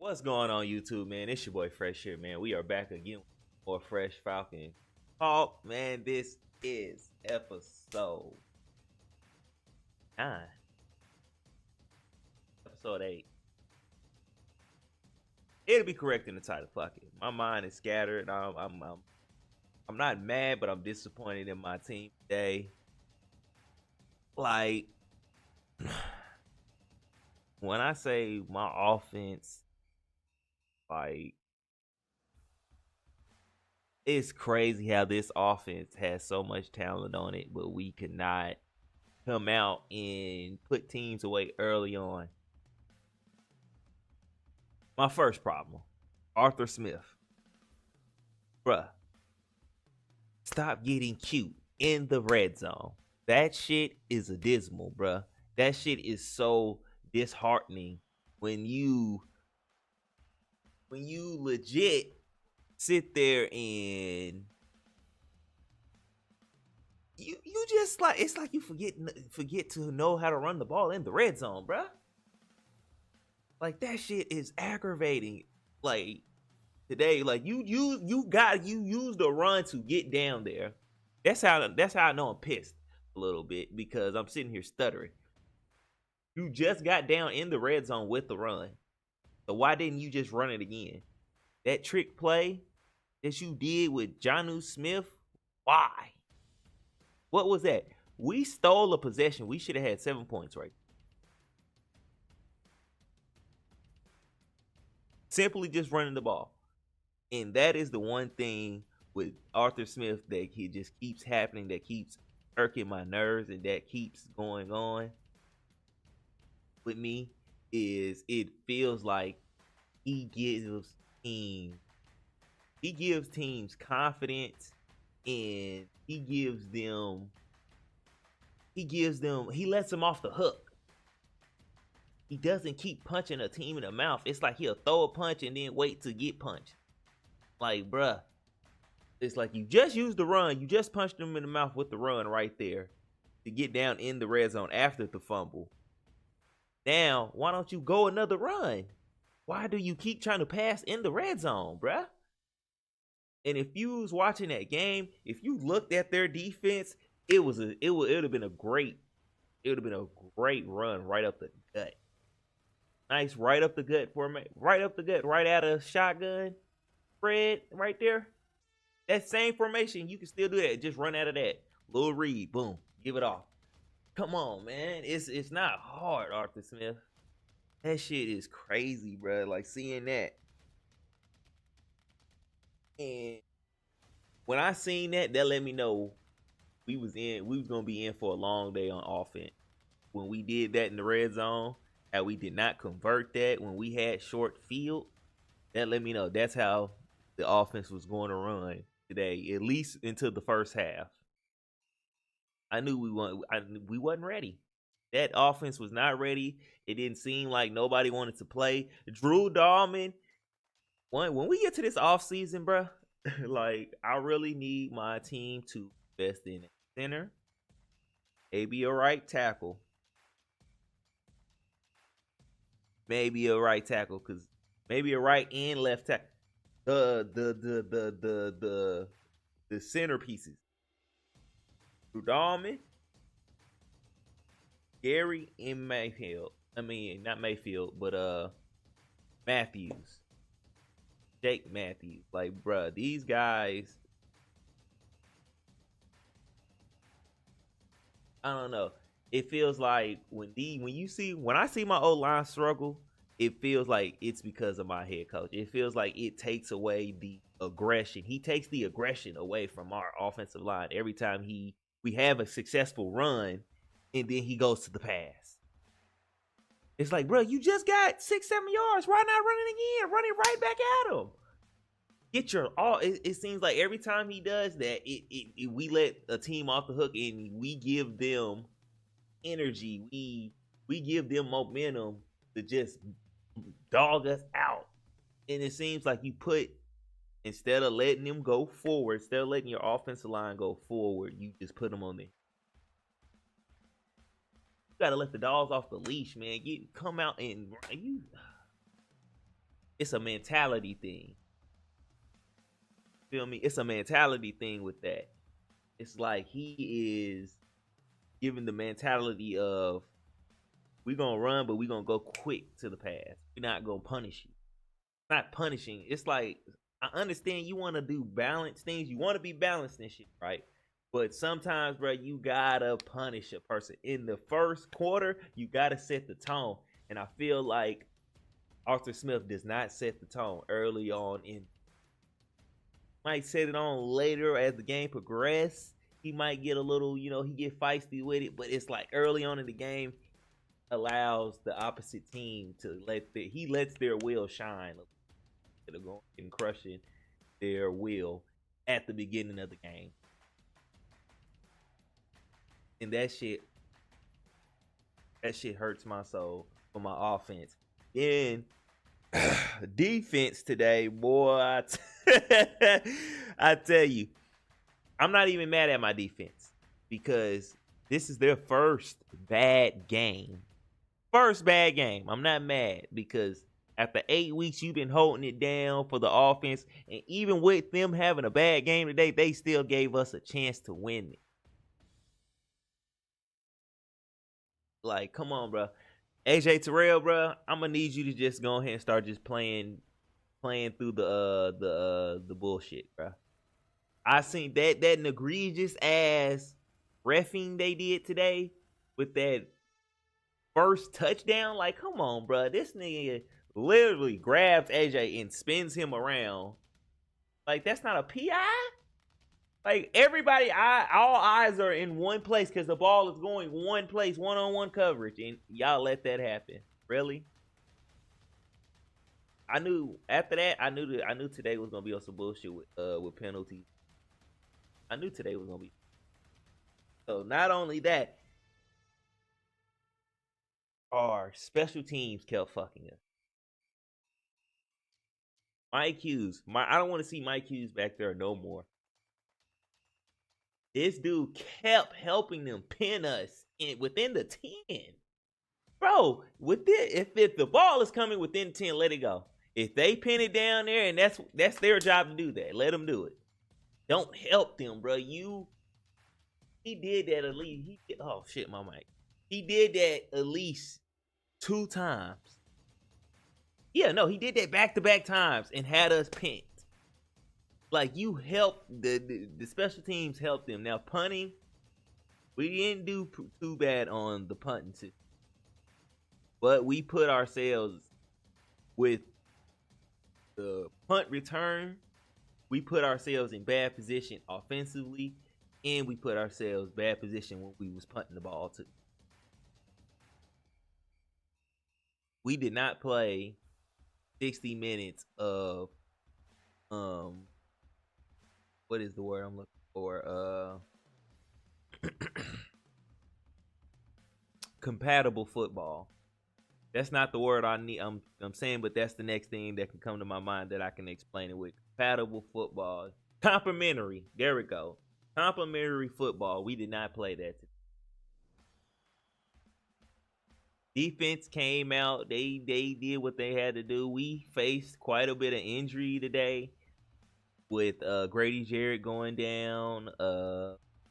What's going on YouTube, man? It's your boy Fresh here, man. We are back again with more Fresh Falcon talk, man. This is episode 9, episode 8. It'll be correct in the title. Fuck it. My mind is scattered. I'm not mad, but I'm disappointed in my team today. Like, when I say my offense, like, it's crazy how this offense has so much talent on it, but we could not come out and put teams away early on. My first problem, Arthur Smith. Bruh, stop getting cute in the red zone. That shit is abysmal, bruh. That shit is so disheartening when you legit sit there and you just like, it's like you forget to know how to run the ball in the red zone, bruh. Like, that shit is aggravating. Like, today, like, you use the run to get down there. That's how I know I'm pissed a little bit, because I'm sitting here stuttering. You just got down in the red zone with the run. So why didn't you just run it again? That trick play that you did with Jonnu Smith, why? What was that? We stole a possession. We should have had 7 points, right? Simply just running the ball. And that is the one thing with Arthur Smith that he just keeps happening, that keeps irking my nerves, and that keeps going on with me, is it feels like he gives teams confidence, and he lets them off the hook. He doesn't keep punching a team in the mouth. It's like he'll throw a punch and then wait to get punched. Like, bruh, it's like you just used the run. You just punched him in the mouth with the run right there to get down in the red zone after the fumble. Now, why don't you go another run? Why do you keep trying to pass in the red zone, bruh? And if you was watching that game, if you looked at their defense, it would have been a great run right up the gut. Nice right up the gut for me, right out of shotgun spread right there. That same formation, you can still do that. Just run out of that. Little read, boom, give it off. Come on, man. It's not hard, Arthur Smith. That shit is crazy, bro. Like, seeing that. And when I seen that let me know we was gonna be in for a long day on offense. When we did that in the red zone, how we did not convert that when we had short field, that let me know that's how the offense was going to run today, at least into the first half. I knew we wasn't ready. That offense was not ready. It didn't seem like nobody wanted to play. Drew Dahlman, when we get to this offseason, bro, like, I really need my team to invest in a center, maybe a right tackle, because maybe a right and left tackle. The centerpieces. Drew Dahlman, Gary, and Mayfield. I mean, not Mayfield, but Matthews. Jake Matthews. Like, bruh, these guys, I don't know. It feels like when I see my old line struggle, it feels like it's because of my head coach. It feels like it takes away the aggression. He takes the aggression away from our offensive line every time we have a successful run, and then he goes to the pass. It's like, bro, you just got 6-7 yards. Why not run it again? Run it right back at him. Get your all. It seems like every time he does that, we let a team off the hook, and we give them energy. We give them momentum to just dog us out. And it seems like instead of letting them go forward, instead of letting your offensive line go forward, you just put them on there. You gotta let the dogs off the leash, man. Come out and you. It's a mentality thing. Feel me? It's a mentality thing with that. It's like he is giving the mentality of we're gonna run, but we're gonna go quick to the pass. We're not gonna punish you. Not punishing. It's like I understand you want to do balanced things. You want to be balanced and shit, right? But sometimes, bro, you gotta punish a person in the first quarter. You gotta set the tone, and I feel like Arthur Smith does not set the tone early on. In might set it on later as the game progresses. He might get a little, he get feisty with it, but it's like early on in the game allows the opposite team to he lets their will shine instead of going and crushing their will at the beginning of the game. And that shit hurts my soul for my offense. Then defense today, boy, I tell you, I'm not even mad at my defense because this is their first bad game. First bad game. I'm not mad because after 8 weeks, you've been holding it down for the offense. And even with them having a bad game today, they still gave us a chance to win it. Like, come on, bro. AJ Terrell, bro, I'm gonna need you to just go ahead and start just playing through the bullshit, bro. I seen that egregious ass reffing they did today with that first touchdown. Like, come on, bro. This nigga literally grabs AJ and spins him around. Like, that's not a PI. Like, everybody, all eyes are in one place because the ball is going one place, one-on-one coverage, and y'all let that happen. Really? I knew after that. I knew today was gonna be on some bullshit with penalties. I knew today was gonna be. So not only that, our special teams kept fucking us. Mike Hughes, I don't want to see Mike Hughes back there no more. This dude kept helping them pin us within the 10. Bro, if the ball is coming within 10, let it go. If they pin it down there, and that's their job to do that, let them do it. Don't help them, bro. He did that at least. Oh shit, my mic. He did that at least 2 times. Yeah, no, he did that back-to-back times and had us pinned. Like, you helped the special teams helped them. Now punting, we didn't do too bad on the punting system, but we put ourselves with the punt return. We put ourselves in bad position offensively, and we put ourselves bad position when we was punting the ball too. We did not play 60 minutes of what is the word I'm looking for? Compatible football. That's not the word I need. I'm saying, but that's the next thing that can come to my mind that I can explain it with. Compatible football. Complementary. There we go. Complementary football. We did not play that today. Defense came out. They did what they had to do. We faced quite a bit of injury today with Grady Jarrett going down.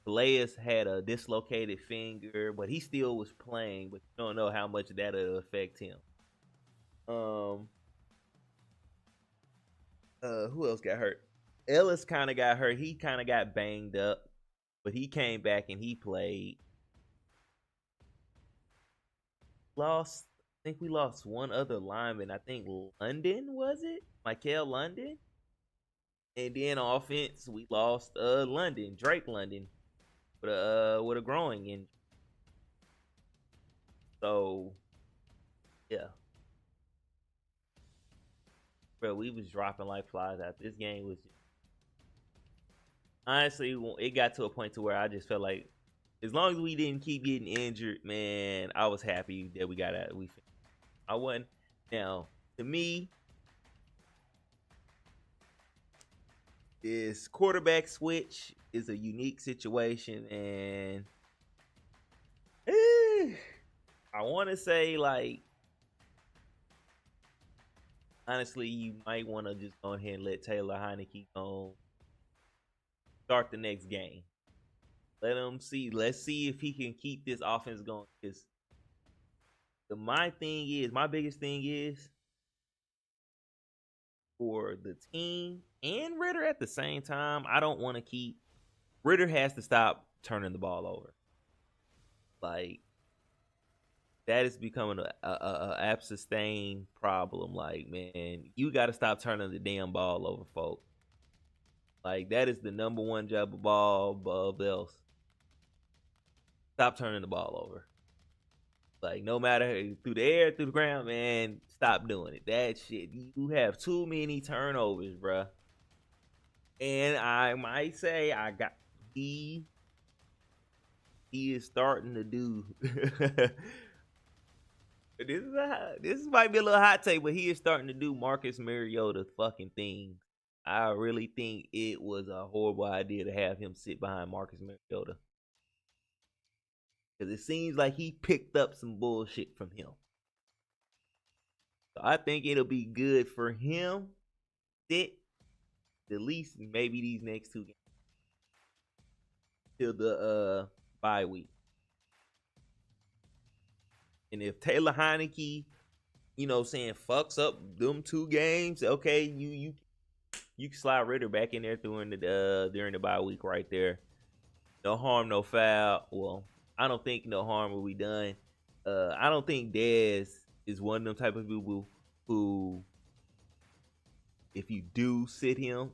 Calais had a dislocated finger, but he still was playing. But you don't know how much that'll affect him. Who else got hurt? Ellis kind of got hurt. He kind of got banged up, but he came back and he played. Lost. I think we lost one other lineman. I think London, was it? Michael London. And then offense, we lost Drake London, with a growing injury. So yeah, bro, we was dropping like flies out. This game was honestly, it got to a point to where I just felt like as long as we didn't keep getting injured, man, I was happy that we got out. I wasn't. Now, to me, this quarterback switch is a unique situation, and I want to say, like, honestly, you might want to just go ahead and let Taylor Heineke go start the next game. Let him see. Let's see if he can keep this offense going. Because my biggest thing is for the team and Ritter at the same time. I don't want to keep Ritter has to stop turning the ball over. Like that is becoming a absustain problem. Like, man, you got to stop turning the damn ball over, folks. Like that is the number one job of ball above else. Stop turning the ball over. Like no matter through the air, through the ground, man, stop doing it. That shit, you have too many turnovers, bruh. And I might say he is starting to do. This might be a little hot take, but he is starting to do Marcus Mariota fucking things. I really think it was a horrible idea to have him sit behind Marcus Mariota because it seems like he picked up some bullshit from him. So I think it'll be good for him sit at least maybe these next two games till the bye week. And if Taylor Heineke, saying fucks up them 2 games, okay, you can slide Ritter back in there during the bye week right there. No harm, no foul. Well, I don't think no harm will be done. I don't think Dez is one of them type of people who, if you do sit him,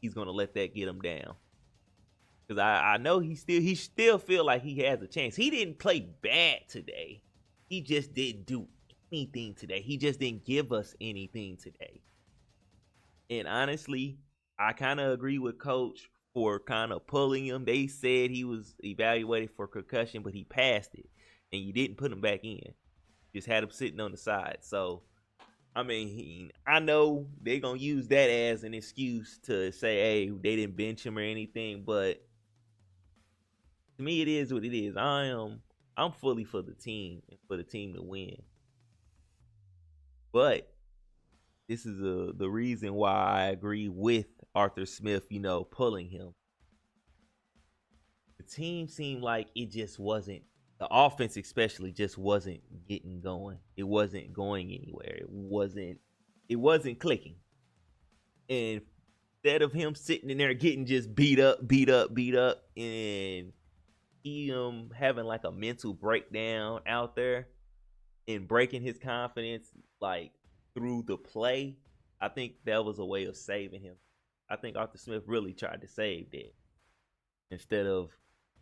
he's gonna let that get him down. Because I know he still feel like he has a chance. He didn't play bad today. He just didn't do anything today. He just didn't give us anything today. And honestly, I kind of agree with Coach for kind of pulling him. They said he was evaluated for concussion, but he passed it, and you didn't put him back in. Just had him sitting on the side. So, I mean, I know they're gonna use that as an excuse to say, "Hey, they didn't bench him or anything." But to me, it is what it is. I'm fully for the team and for the team to win. But this is the reason why I agree with Arthur Smith, pulling him. The team seemed like it just wasn't, the offense especially just wasn't getting going. It wasn't going anywhere. It wasn't clicking. And instead of him sitting in there getting just beat up, and he having like a mental breakdown out there and breaking his confidence like through the play, I think that was a way of saving him. I think Arthur Smith really tried to save that instead of,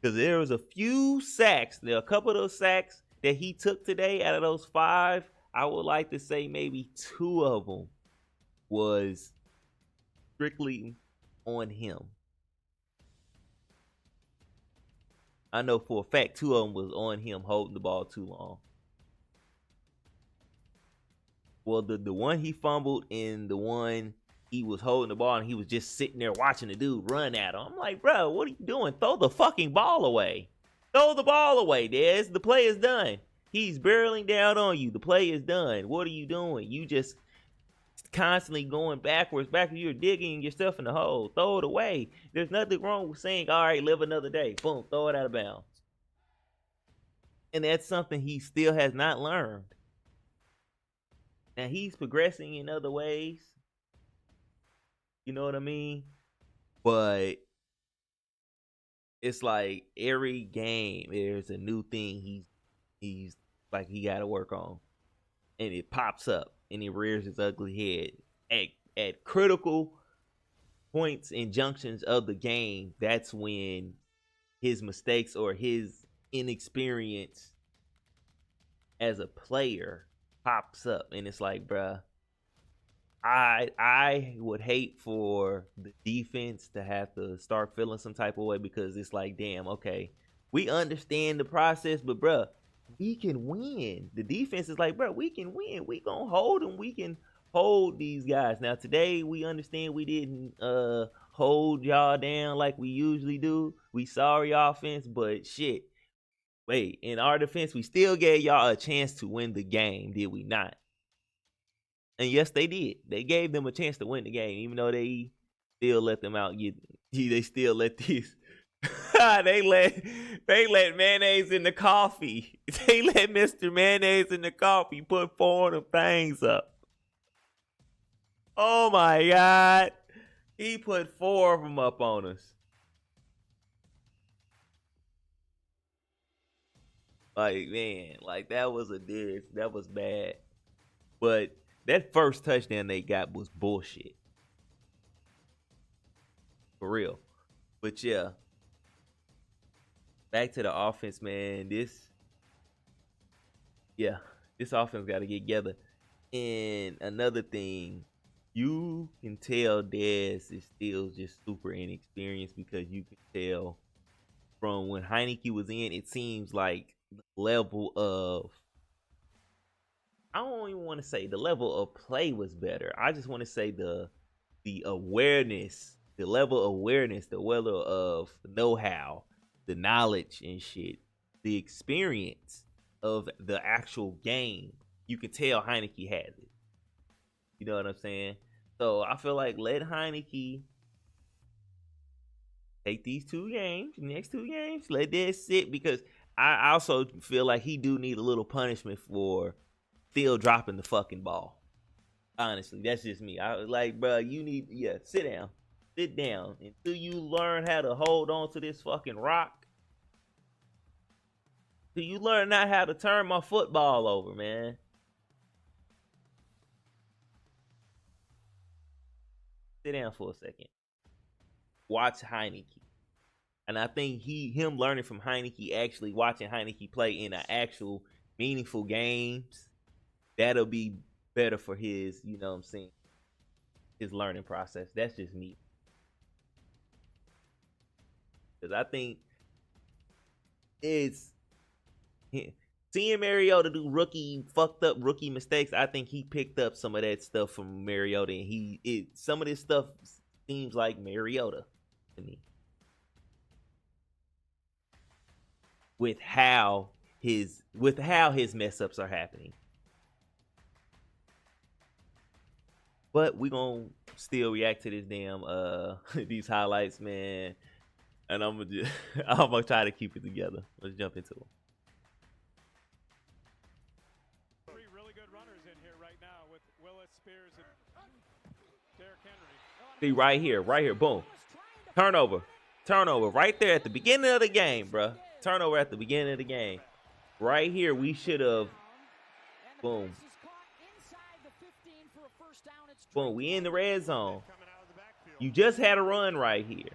because there was a few sacks. There are a couple of those sacks that he took today. Out of those 5, I would like to say maybe 2 of them was strictly on him. I know for a fact 2 of them was on him holding the ball too long. Well, the one he fumbled and the one he was holding the ball and he was just sitting there watching the dude run at him. I'm like, bro, what are you doing? Throw the fucking ball away. Throw the ball away, Dez. The play is done. He's barreling down on you. The play is done. What are you doing? You just constantly going backwards. You're digging yourself in the hole. Throw it away. There's nothing wrong with saying, all right, live another day. Boom, throw it out of bounds. And that's something he still has not learned. Now he's progressing in other ways. You know what I mean? But it's like every game there's a new thing he's like he got to work on, and it pops up and it rears its ugly head at critical points and junctions of the game. That's when his mistakes or his inexperience as a player pops up, and it's like, bruh, I would hate for the defense to have to start feeling some type of way, because it's like, damn, okay, we understand the process, but bruh, we can win. The defense is like, bruh, we can win. We gonna hold them. We can hold these guys. Now today we understand we didn't hold y'all down like we usually do. We sorry offense, but shit. Wait, in our defense, we still gave y'all a chance to win the game, did we not? And yes, they did. They gave them a chance to win the game, even though they still let them out. They still let these. they let mayonnaise in the coffee. They let Mr. Mayonnaise in the coffee put 4 of them things up. Oh my God. He put 4 of them up on us. Like, man, like that was a diss. That was bad. But that first touchdown they got was bullshit. For real. But yeah, back to the offense, man. This offense got to get together. And another thing, you can tell Dez is still just super inexperienced because you can tell from when Heineke was in, it seems like the level of, I don't even want to say the level of play was better. I just want to say the awareness, the level of awareness, the level of know-how, the knowledge and shit, the experience of the actual game. You can tell Heineke has it. You know what I'm saying? So I feel like let Heineke take these 2 games, next 2 games, let that sit because I also feel like he do need a little punishment for still dropping the fucking ball. Honestly, that's just me. I like, bro, you need, sit down until you learn how to hold on to this fucking rock. Till you learn not how to turn my football over, man. Sit down for a second. Watch Heineke. And I think him learning from Heineke, actually watching Heineke play in an actual meaningful games, that'll be better for his, you know what I'm saying, his learning process. That's just me. Because I think it's seeing Mariota do fucked up rookie mistakes. I think he picked up some of that stuff from Mariota, and some of this stuff seems like Mariota to me. With how his mess ups are happening. But we gonna still react to this damn these highlights, man. And I'm gonna try to keep it together. Let's jump into them. 3 really good runners in here right now with Willis, Spears, and Derrick Henry. See right here, boom. Turnover right there at the beginning of the game, bro. Turnover at the beginning of the game. Right here, we should have. Boom. Boom. We in the red zone. You just had a run right here.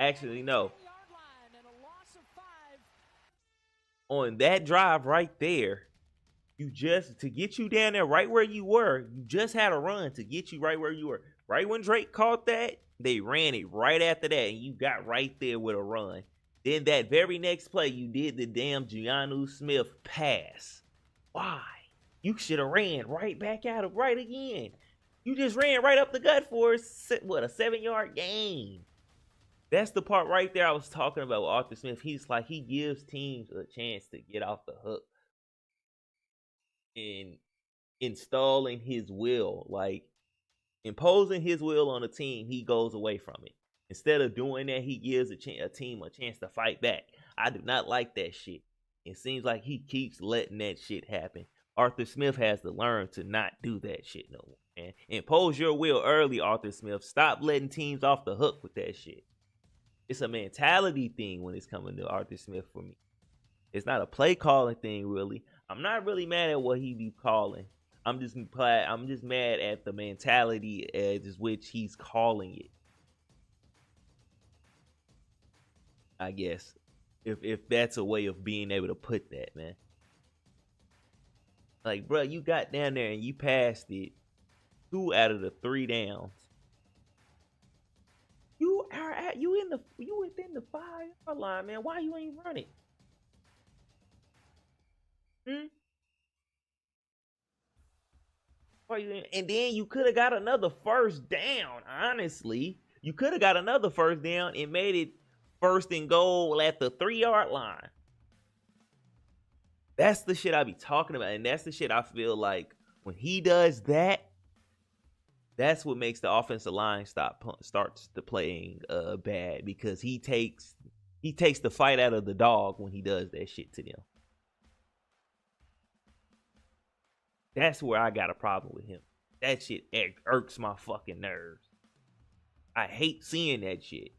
Actually, no. On that drive right there, to get you down there right where you were, you just had a run to get you right where you were. Right when Drake caught that, they ran it right after that, and you got right there with a run. Then that very next play, you did the damn Giannu Smith pass. Why? You should have ran right back at him right again. You just ran right up the gut for a 7-yard gain. That's the part right there I was talking about with Arthur Smith. He's like, he gives teams a chance to get off the hook in installing his will, like imposing his will on a team. He goes away from it. Instead of doing that, he gives a team a chance to fight back. I do not like that shit. It seems like he keeps letting that shit happen. Arthur Smith has to learn to not do that shit no more, man. Impose your will early, Arthur Smith. Stop letting teams off the hook with that shit. It's a mentality thing when it's coming to Arthur Smith for me. It's not a play calling thing, really. I'm not really mad at what he be calling. I'm just mad at the mentality as which he's calling it. I guess if that's a way of being able to put that, man. Like, bro, you got down there and you passed it 2 out of the 3 downs. You within the 5-yard line, man. Why you ain't running? And then you could have got another first down. Honestly, you could have got another first down and made it 1st and goal at the 3-yard line. That's the shit I be talking about, and that's the shit I feel like when he does that, that's what makes the offensive line starts to playing bad, because he takes the fight out of the dog when he does that shit to them. That's where I got a problem with him. That shit irks my fucking nerves. I hate seeing that shit.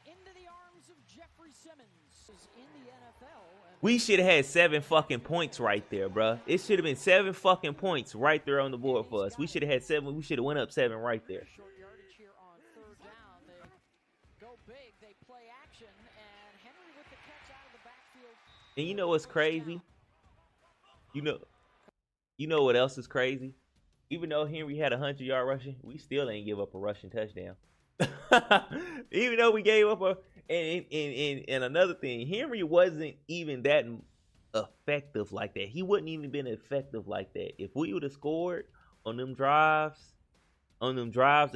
Into the arms of Jeffrey Simmons is in the NFL. We should have had 7 fucking points right there, bruh. It should have been 7 fucking points right there on the board for us. We should have had 7. We should have went up 7 right there. Short yardage here on third down. They go big. They play action, and Henry with the catch out of the backfield. And you know what's crazy? You know what else is crazy? Even though Henry had 100-yard rushing, we still ain't give up a rushing touchdown. Even though we gave up and another thing, Henry wasn't even that effective like that. He wouldn't even been effective like that. If we would have scored on them drives in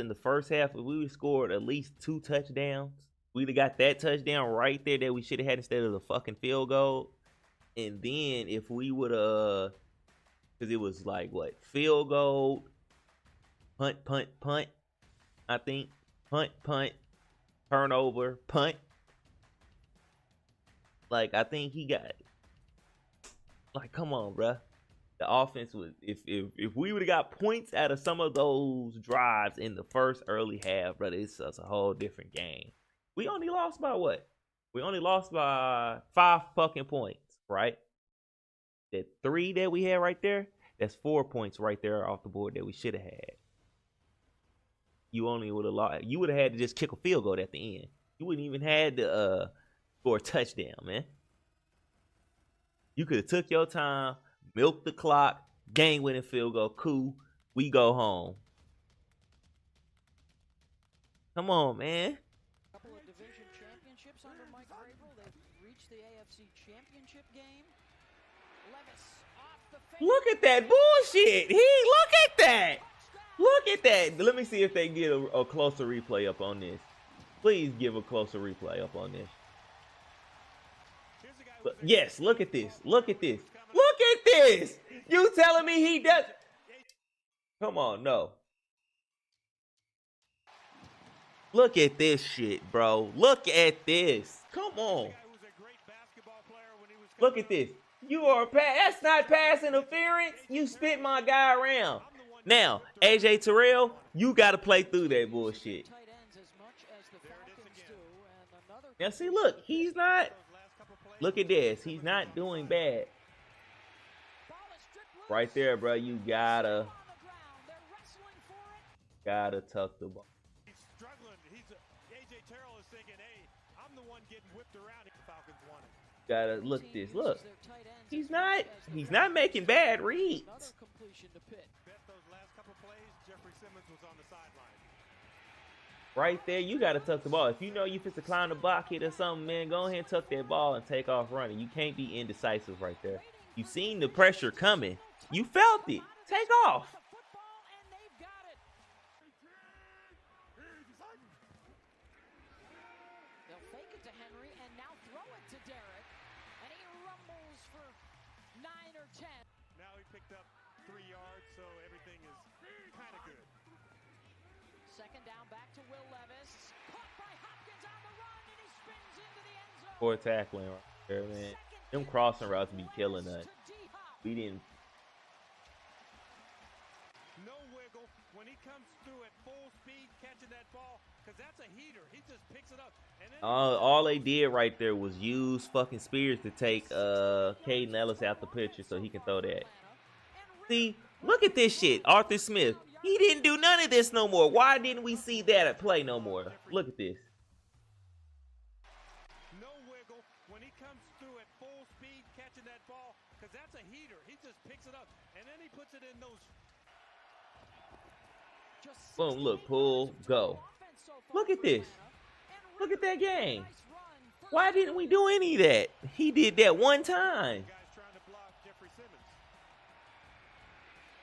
the first half, if we would have scored at least 2 touchdowns, we'd have got that touchdown right there that we should have had instead of the fucking field goal. And then if we would have, because it was like what, field goal, punt, I think, punt, turnover, punt. Like, I think he got, like, come on, bruh. The offense was, if we would have got points out of some of those drives in the first early half, brother, it's a whole different game. We only lost by what? We only lost by 5 fucking points, right? That 3 that we had right there, that's 4 points right there off the board that we should have had. You only would have lost. You would have had to just kick a field goal at the end. You wouldn't even had to score a touchdown, man. You could have took your time, milked the clock, game-winning field goal. Cool, we go home. Come on, man. Couple of division championships under Mike Vrabel. They've reached the AFC Championship game. Levis off the fake. Look at that bullshit. Look at that. Look at that. Let me see if they get a closer replay up on this. Please give a closer replay up on this. But yes, look at this. Look at this. Look at this. You telling me he does? Come on, no. Look at this shit, bro. Look at this. Come on. Look at this. You are that's not pass interference. You spit my guy around. Now, AJ Terrell, you got to play through that bullshit. Now, see, look, he's not. Look at this. He's not doing bad. Right there, bro. You gotta tuck the ball. He's struggling. AJ Terrell is thinking, hey, I'm the one getting whipped around. The Falcons want it. Gotta look at this. Look. He's not making bad reads. Right there, you gotta tuck the ball. If you know you fit to climb the block hit or something, man, go ahead and tuck that ball and take off running. You can't be indecisive right there. You seen the pressure coming. You felt it. Take off. They'll fake it to Henry and now throw it to Derek. And he rumbles for 9 or 10. Now he picked up 3 yards, so everything is kind of good. Second down, back to Will Levis. Caught by Hopkins on the run, and he spins into the end zone. Poor tackling right there, man. Them crossing routes be killing us. We didn't. No wiggle when he comes through at full speed, catching that ball, because that's a heater. He just picks it up. And then All they did right there was use fucking Spears to take Caden Ellis out the picture so he can throw that. See, look at this shit, Arthur Smith. He didn't do none of this no more. Why didn't we see that at play no more? Look at this. no wiggle when he comes through at full speed, catching that ball, because that's a heater. He just picks it up, and then he puts it in those. Boom, look, pull, go. Look at this. Look at that game. Why didn't we do any of that? He did that one time. Guys trying to block Jeffrey Simmons.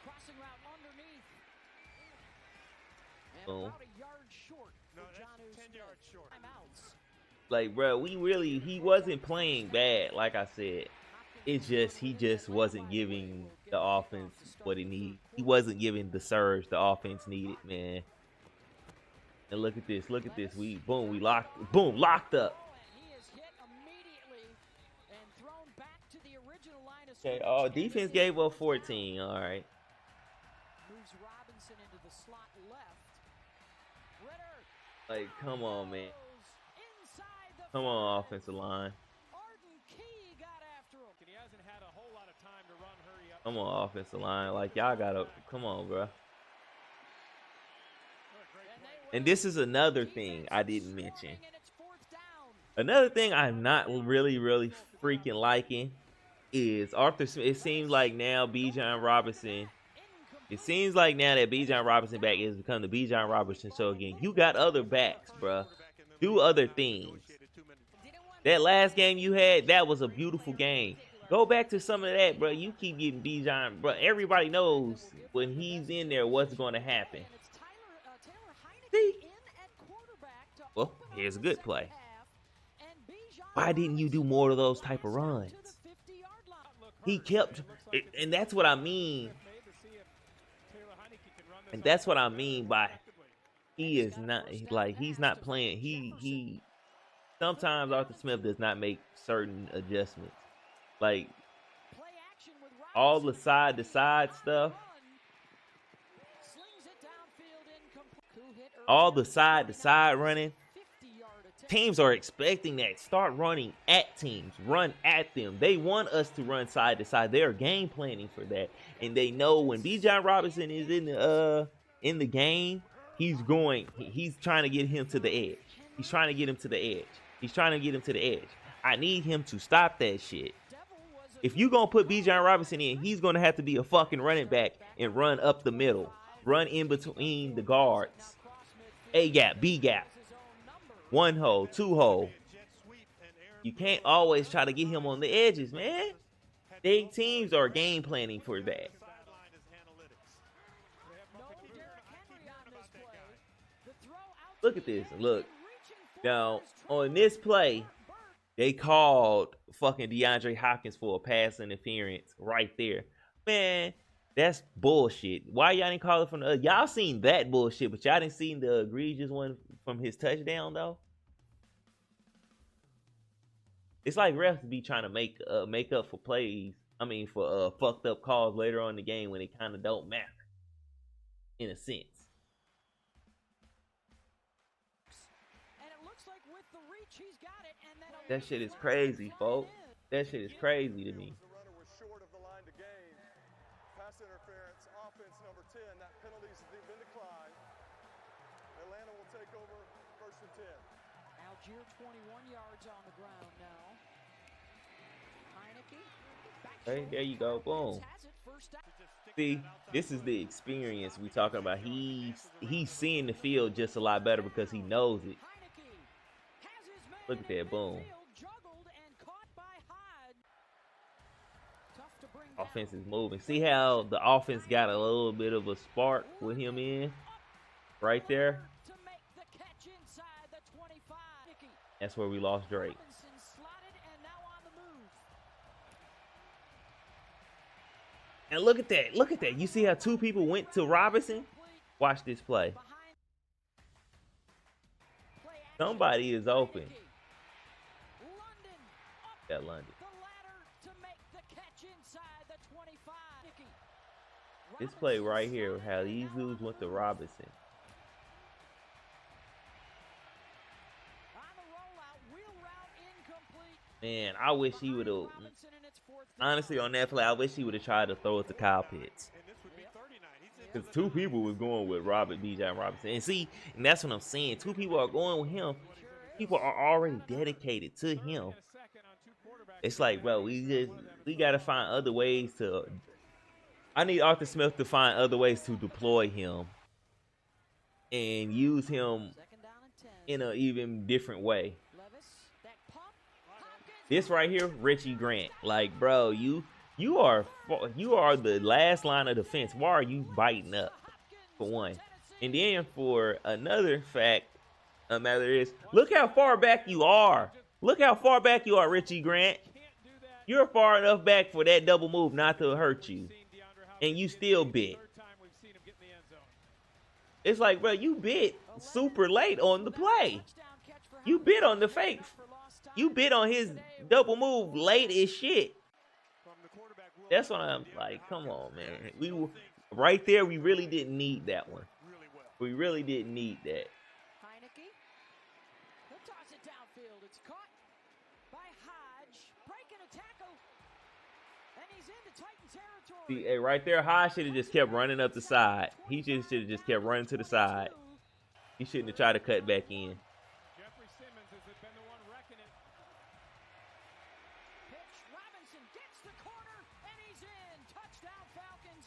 Crossing route underneath. And Boom. about a yard short. No, for that's Jonnu 10 Smith. yards short. Timeouts. Like, bro, he wasn't playing bad, like I said. It's just he just wasn't giving the offense what it needed. He wasn't giving the surge the offense needed, man. And look at this, we locked up. Okay, oh, defense gave up 14. All right. Moves Robinson into the slot left. Ritter. Like, come on, man. Come on, offensive line. He hasn't had a whole lot of time to run, hurry up. Come on, offensive line. Like, y'all gotta, come on, bro. And this is another thing I didn't mention. Another thing I'm not really freaking liking is Arthur Smith. It seems like now Bijan Robinson. It seems like now that Bijan Robinson back is become the Bijan Robinson show again. You got other backs, bro. Do other things. That last game you had, that was a beautiful game. Go back to some of that, bro. You keep getting Bijan, bro. Everybody knows when he's in there what's going to happen. See? Well, here's a good play. Why didn't you do more of those type of runs? He kept, and that's what I mean. And that's what I mean by he is not, like, he's not playing. He sometimes Arthur Smith does not make certain adjustments. Like, all the side-to-side stuff. All the side-to-side running. Teams are expecting that. Start running at teams. Run at them. They want us to run side to side. They are game planning for that, and they know when Bijan Robinson is in the game, he's trying to get him to the edge. He's trying to get him to the edge. He's trying to get him to the edge. I need him to stop that shit. If you gonna put Bijan Robinson in, he's gonna have to be a fucking running back and run up the middle, run in between the guards, A gap, B gap. One hole, two hole. You can't always try to get him on the edges, man. Big teams are game planning for that. Look at this. Look. Now, on this play, they called fucking DeAndre Hopkins for a pass interference right there. Man, that's bullshit. Why y'all didn't call it from the y'all seen that bullshit, but y'all didn't see the egregious one from his touchdown, though? It's like refs be trying to make up for plays. I mean, for fucked up calls later on in the game when it kind of don't matter, in a sense. And it looks like with the reach, he's got it, and then that shit is crazy, folks. That shit is crazy to me. Pass interference, offense number 10. That penalty's been declined. Atlanta will take over 1st and 10. Algier 21 yards on the ground now. Heineke. Hey, there you go. Boom. See, this is the experience we talking about. He's seeing the field just a lot better because he knows it. Look at that. Boom. Offense is moving. See how the offense got a little bit of a spark with him in right there? That's where we lost Drake. And look at that. Look at that. You see how two people went to Robinson? Watch this play. Somebody is open. Yeah, London. This play right here, how these dudes went to Robinson. Man, I wish he would have. Honestly, on that play, I wish he would have tried to throw it to Kyle Pitts. Because two people was going with Bijan Robinson. And see, and that's what I'm saying. Two people are going with him. People are already dedicated to him. It's like, bro, we got to find other ways to. I need Arthur Smith to find other ways to deploy him and use him in an even different way. This right here, Richie Grant. Like, bro, you are the last line of defense. Why are you biting up, for one? And then for another fact, A matter is, look how far back you are. Look how far back you are, Richie Grant. You're far enough back for that double move not to hurt you, and you still bit. It's like, bro, you bit super late on the play. You bit on the fake. You bit on his double move late as shit. That's what I'm like. Come on, man. We were right there. We really didn't need that one. We really didn't need that. Heineke. He'll toss it downfield. It's caught by Hodge. Breaking a tackle. And he's into Titan territory. See, hey, right there, Hodge should have just kept running up the side. He should have just kept running to the side. He shouldn't have tried to cut back in. Jeffrey Simmons has been the one wrecking it. Pitch. Robinson gets the corner, and he's in. Touchdown Falcons.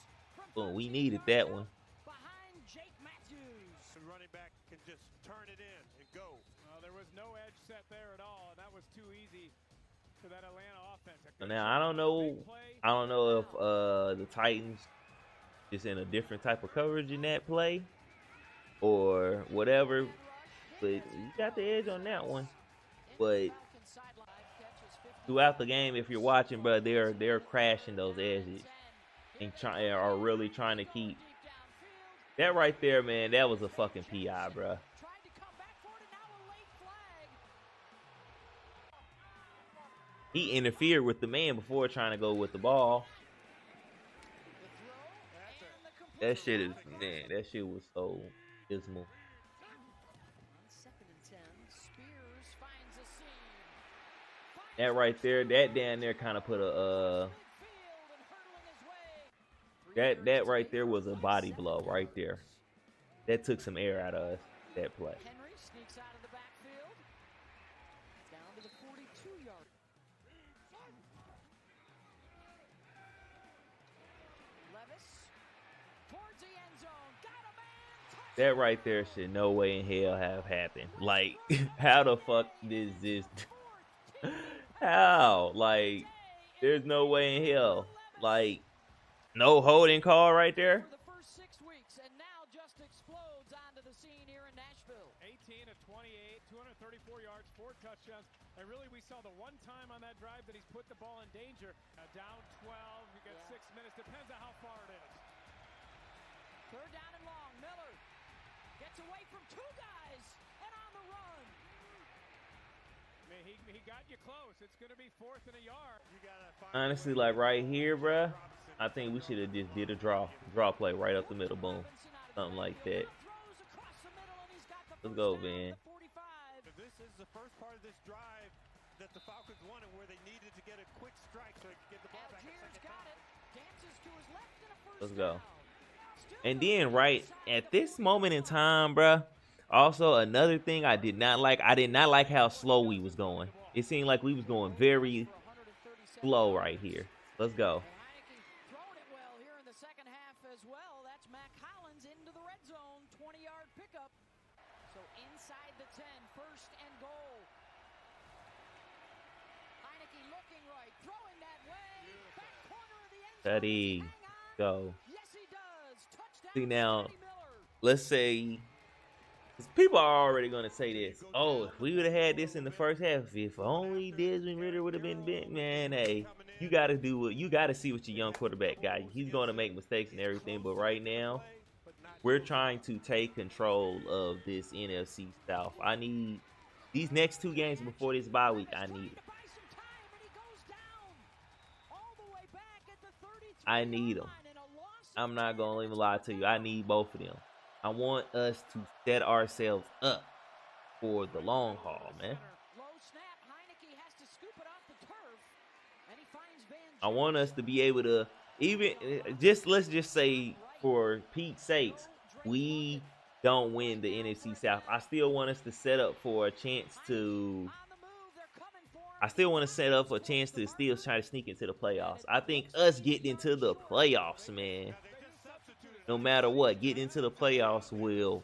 Boom, we needed that one. Behind Jake Matthews. The running back can just turn it in and go. Well, there was no edge set there at all, and that was too easy for that Atlanta offense. Now I don't know if the Titans just in a different type of coverage in that play or whatever, but you got the edge on that one. But throughout the game, if you're watching, bro, they're crashing those edges and are really trying to keep that right there, man. That was a fucking PI, bro. He interfered with the man before trying to go with the ball. That shit is, man, that shit was so dismal. That right there, that down there kind of put a that right there was a body blow right there. That took some air out of us, that play. Henry sneaks out of the backfield. Down to the 42-yard. Levis towards the end zone. Got a man. That right there should no way in hell have happened. Like, how the fuck is this? How? Like, there's no way in hell. Like, no holding call right there. For the first 6 weeks, and now just explodes onto the scene here in Nashville. 18 of 28, 234 yards, 4 touchdowns. And really, we saw the one time on that drive that he's put the ball in danger. Down 12, we got 6 minutes. Depends on how far it is. Third down and long. Miller gets away from 2 guys and on the run. I mean, he got you close. It's going to be 4th and a yard. You gotta find Honestly, like right here, bruh, I think we should have just did a draw play right up the middle, boom, something like that. Let's go, man. This is the first part of this drive that the Falcons wanted, where they needed to get a quick strike so they could get the ball back. Let's go. And then right at this moment in time, bruh, also another thing I did not like how slow we was going. It seemed like we was going very slow right here. Let's go. Throwing it well here in the second half as well. That's Mac Hollins into the red zone, 20-yard pickup. So inside the 10, first and goal. Heineke looking right, throwing that way. Back corner of the end zone. Study. Go. Yes, he does. Touchdown. See now, Scotty Miller. let's say, 'cause people are already gonna say this. Oh, if we would have had this in the first half, if only Desmond Ridder would have been bent, man. Hey, you gotta see what your young quarterback got. He's gonna make mistakes and everything, but right now, we're trying to take control of this NFC South. I need these next 2 games before this bye week. I need it. I need them. I'm not gonna even lie to you. I need both of them. I want us to set ourselves up for the long haul, man. I want us to be able to let's just say, for Pete's sakes, we don't win the NFC South. I still want us to set up for a chance to still try to sneak into the playoffs. I think us getting into the playoffs, man, no matter what, getting into the playoffs will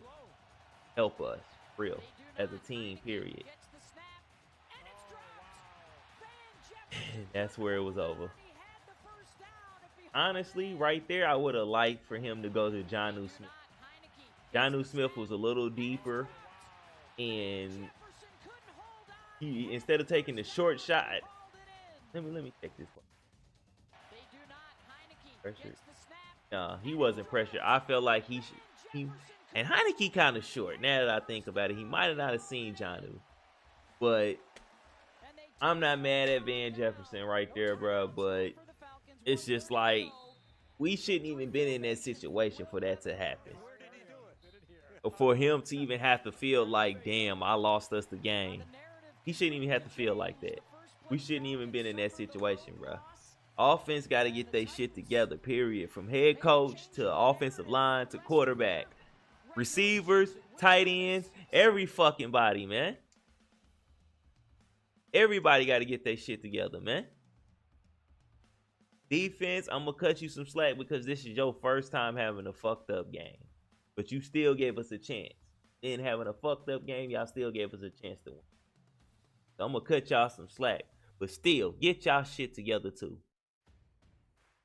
help us, real, as a team, period. That's where it was over. Honestly, right there, I would have liked for him to go to Jonnu Smith. Jonnu Smith was a little deeper. and he, instead of taking the short shot, let me check this one. Pressure. Nah, he wasn't pressured. I felt like he and Heineke kind of short. Now that I think about it, he might have not have seen Jonnu, but I'm not mad at Van Jefferson right there, bro. But it's just like we shouldn't even been in that situation for that to happen. Or for him to even have to feel like, damn, I lost us the game. He shouldn't even have to feel like that. We shouldn't even been in that situation, bro. Offense got to get their shit together, period. From head coach to offensive line to quarterback. Receivers, tight ends, every fucking body, man. Everybody got to get their shit together, man. Defense, I'm going to cut you some slack because this is your first time having a fucked up game. But you still gave us a chance. In having a fucked up game, y'all still gave us a chance to win. So I'm going to cut y'all some slack. But still, get y'all shit together too.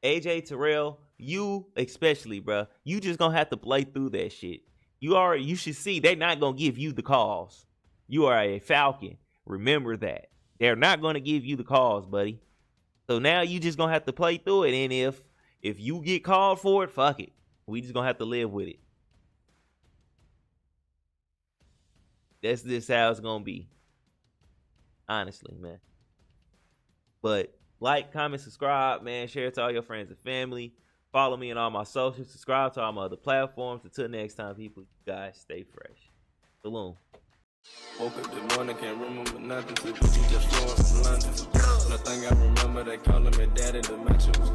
AJ Terrell, you especially, bro. You just going to have to play through that shit. You should see they're not going to give you the calls. You are a Falcon. Remember that. They're not going to give you the calls, buddy. So now you just going to have to play through it. And if you get called for it, fuck it. We just going to have to live with it. That's just how it's going to be. Honestly, man. But like, comment, subscribe, man. Share it to all your friends and family. Follow me on all my socials. Subscribe to all my other platforms. Until next time, people, you guys stay fresh. Shalom. Woke up this morning, can't remember nothing. Just flowing from London. Nothing I remember, they calling me daddy. The match was